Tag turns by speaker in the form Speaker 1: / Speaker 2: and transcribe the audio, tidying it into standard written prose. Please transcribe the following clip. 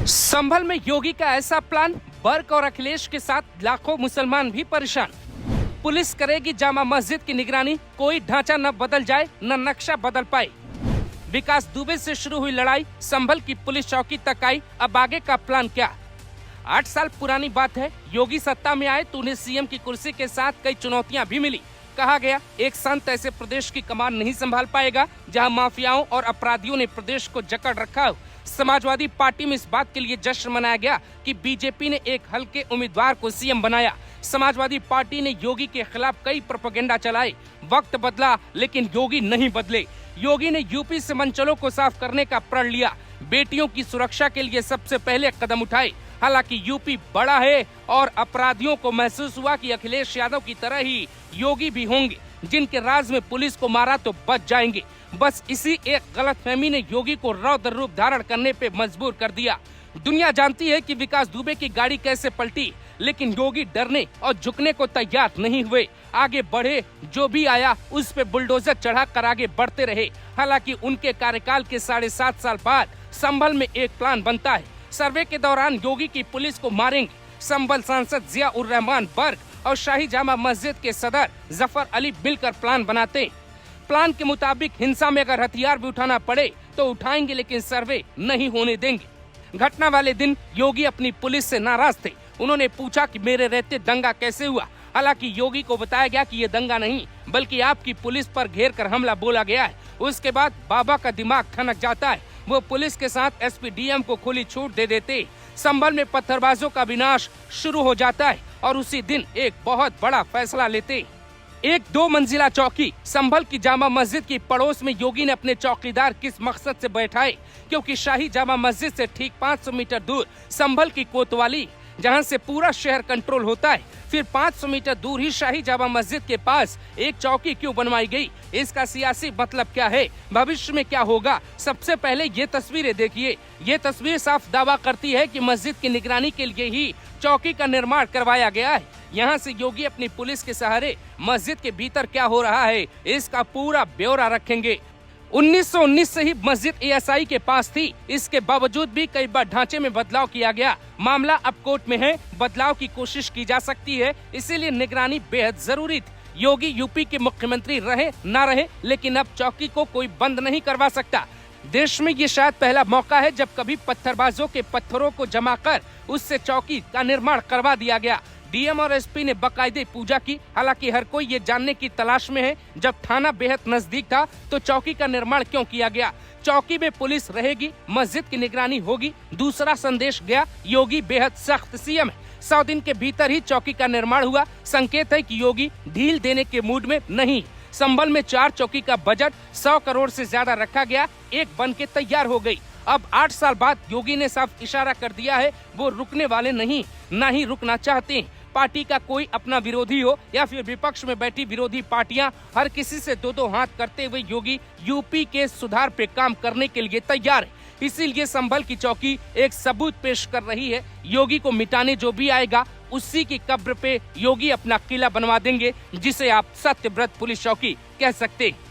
Speaker 1: संभल में योगी का ऐसा प्लान, बर्क और अखिलेश के साथ लाखों मुसलमान भी परेशान। पुलिस करेगी जामा मस्जिद की निगरानी, कोई ढांचा न बदल जाए न नक्शा बदल पाए। विकास दुबे से शुरू हुई लड़ाई संभल की पुलिस चौकी तक आई, अब आगे का प्लान क्या? 8 साल पुरानी बात है। योगी सत्ता में आए तो उन्हें सीएम की कुर्सी के साथ कई चुनौतियां भी मिली। कहा गया एक संत ऐसे प्रदेश की कमान नहीं संभाल पाएगा जहां माफियाओं और अपराधियों ने प्रदेश को जकड़ रखा हो। समाजवादी पार्टी में इस बात के लिए जश्न मनाया गया कि बीजेपी ने एक हल्के उम्मीदवार को सीएम बनाया। समाजवादी पार्टी ने योगी के खिलाफ कई प्रोपेगेंडा चलाए। वक्त बदला लेकिन योगी नहीं बदले। योगी ने यूपी से मंचलों को साफ करने का प्रण लिया। बेटियों की सुरक्षा के लिए सबसे पहले कदम उठाए। हालांकि यूपी बड़ा है और अपराधियों को महसूस हुआ कि अखिलेश यादव की तरह ही योगी भी होंगे, जिनके राज में पुलिस को मारा तो बच जाएंगे। बस इसी एक गलतफहमी ने योगी को रौद्र रूप धारण करने पे मजबूर कर दिया। दुनिया जानती है कि विकास दुबे की गाड़ी कैसे पलटी, लेकिन योगी डरने और झुकने को तैयार नहीं हुए। आगे बढ़े, जो भी आया उस पे बुलडोजर चढ़ाकर आगे बढ़ते रहे। हालांकि उनके कार्यकाल के 7.5 साल बाद संभल में एक प्लान बनता है। सर्वे के दौरान योगी की पुलिस को मारेंगे। संभल सांसद जिया उर रहमान बर्क और शाही जामा मस्जिद के सदर जफर अली मिलकर प्लान बनाते। प्लान के मुताबिक हिंसा में अगर हथियार भी उठाना पड़े तो उठाएंगे, लेकिन सर्वे नहीं होने देंगे। घटना वाले दिन योगी अपनी पुलिस से नाराज थे। उन्होंने पूछा कि मेरे रहते दंगा कैसे हुआ। हालांकि योगी को बताया गया कि ये दंगा नहीं, बल्कि आपकी पुलिस पर घेर कर हमला बोला गया है। उसके बाद बाबा का दिमाग ठनक जाता है। वो पुलिस के साथ एसपी डीएम को खुली छूट दे देते। संभल में पत्थरबाजों का विनाश शुरू हो जाता है और उसी दिन एक बहुत बड़ा फैसला लेते। एक 2 मंजिला चौकी संभल की जामा मस्जिद की पड़ोस में योगी ने अपने चौकीदार किस मकसद से बैठाए? क्योंकि शाही जामा मस्जिद से ठीक 500 मीटर दूर संभल की कोतवाली, जहां से पूरा शहर कंट्रोल होता है। फिर 500 मीटर दूर ही शाही जामा मस्जिद के पास एक चौकी क्यों बनवाई गई? इसका सियासी मतलब क्या है? भविष्य में क्या होगा? सबसे पहले ये तस्वीरें देखिए। ये तस्वीर साफ दावा करती है कि मस्जिद की निगरानी के लिए ही चौकी का निर्माण करवाया गया है। यहाँ से योगी अपनी पुलिस के सहारे मस्जिद के भीतर क्या हो रहा है इसका पूरा ब्यौरा रखेंगे। 1919 से ही मस्जिद एएसआई के पास थी। इसके बावजूद भी कई बार ढांचे में बदलाव किया गया। मामला अब कोर्ट में है, बदलाव की कोशिश की जा सकती है, इसीलिए निगरानी बेहद जरूरी थी। योगी यूपी के मुख्यमंत्री रहे ना रहे, लेकिन अब चौकी को कोई बंद नहीं करवा सकता। देश में ये शायद पहला मौका है जब कभी पत्थरबाजों के पत्थरों को जमा कर उससे चौकी का निर्माण करवा दिया गया। डीएम और एसपी ने बाकायदे पूजा की। हालांकि हर कोई ये जानने की तलाश में है, जब थाना बेहद नजदीक था तो चौकी का निर्माण क्यों किया गया? चौकी में पुलिस रहेगी, मस्जिद की निगरानी होगी। दूसरा संदेश गया, योगी बेहद सख्त सीएम है। 100 दिन के भीतर ही चौकी का निर्माण हुआ। संकेत है कि योगी ढील देने के मूड में नहीं। संभल में 4 चौकी का बजट 100 करोड़ से ज्यादा रखा गया, एक बन के तैयार हो गई। अब 8 साल बाद योगी ने साफ इशारा कर दिया है, वो रुकने वाले नहीं, ना ही रुकना चाहते। पार्टी का कोई अपना विरोधी हो या फिर विपक्ष में बैठी विरोधी पार्टियां, हर किसी से 2-2 हाथ करते हुए योगी यूपी के सुधार पे काम करने के लिए तैयार है। इसीलिए संभल की चौकी एक सबूत पेश कर रही है। योगी को मिटाने जो भी आएगा उसी की कब्र पे योगी अपना किला बनवा देंगे, जिसे आप सत्यव्रत पुलिस चौकी कह सकते हैं।